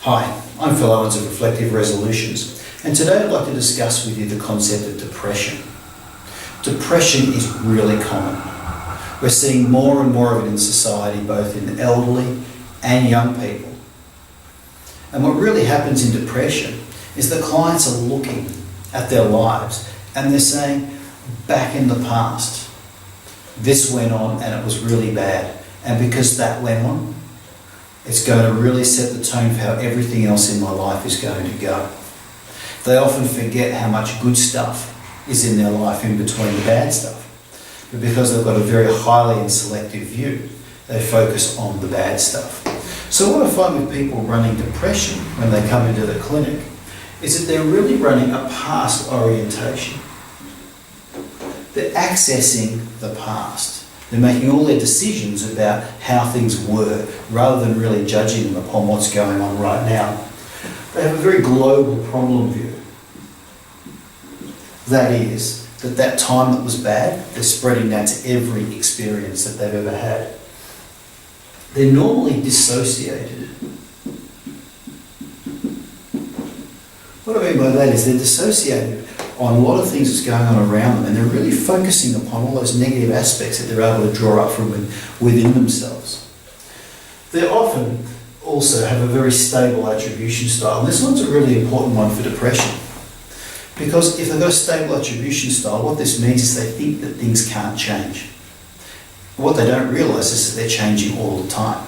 Hi, I'm Phil Owens of Reflective Resolutions, and today I'd like to discuss with you the concept of depression. Depression is really common. We're seeing more and more of it in society, both in elderly and young people. And what really happens in depression is the clients are looking at their lives and they're saying, back in the past, this went on and it was really bad. And because that went on, it's going to really set the tone for how everything else in my life is going to go. They often forget how much good stuff is in their life in between the bad stuff. But because they've got a very highly and selective view, they focus on the bad stuff. So what I find with people running depression when they come into the clinic is that they're really running a past orientation. They're accessing the past. They're making all their decisions about how things were rather than really judging them upon what's going on right now. They have a very global problem view. That is, that time that was bad, they're spreading that to every experience that they've ever had. They're normally dissociated. What I mean by that is they're dissociated on a lot of things that's going on around them, and they're really focusing upon all those negative aspects that they're able to draw up from within themselves. They often also have a very stable attribution style, and this one's a really important one for depression. Because if they've got a stable attribution style, what this means is they think that things can't change. What they don't realise is that they're changing all the time.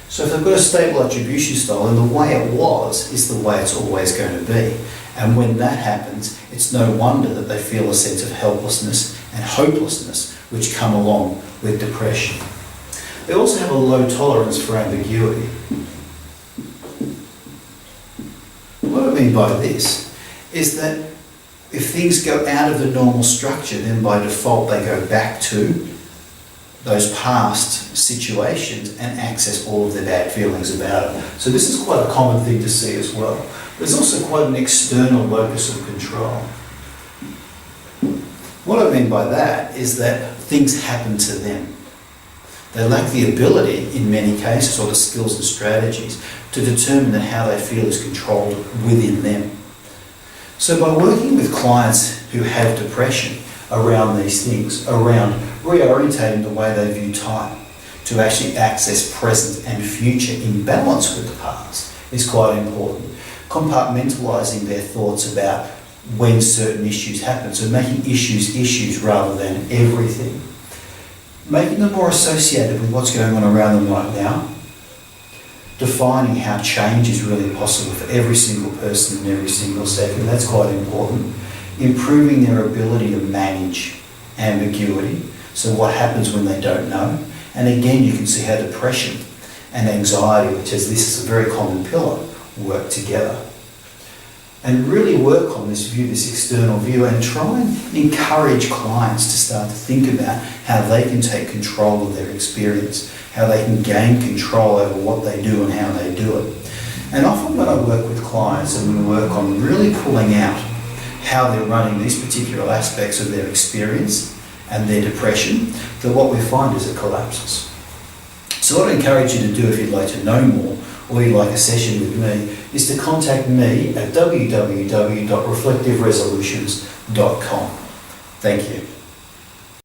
So if they've got a stable attribution style, then the way it was is the way it's always going to be. And when that happens, it's no wonder that they feel a sense of helplessness and hopelessness which come along with depression. They also have a low tolerance for ambiguity. What I mean by this is that if things go out of the normal structure, then by default they go back to those past situations and access all of their bad feelings about it. So this is quite a common thing to see as well. There's also quite an external locus of control. What I mean by that is that things happen to them. They lack the ability, in many cases, or the skills and strategies to determine that how they feel is controlled within them. So by working with clients who have depression around these things, around reorientating the way they view time to actually access present and future in balance with the past is quite important. Compartmentalising their thoughts about when certain issues happen, so making issues rather than everything. Making them more associated with what's going on around them right now. Defining how change is really possible for every single person in every single second, that's quite important. Improving their ability to manage ambiguity, so what happens when they don't know. And again, you can see how depression and anxiety, which is this is a very common pillar, work together. And really work on this view, this external view, and try and encourage clients to start to think about how they can take control of their experience, how they can gain control over what they do and how they do it. And often when I work with clients and we work on really pulling out how they're running these particular aspects of their experience and their depression, that what we find is it collapses. So what I encourage you to do if you'd like to know more or you'd like a session with me is to contact me at www.reflectiveresolutions.com. Thank you.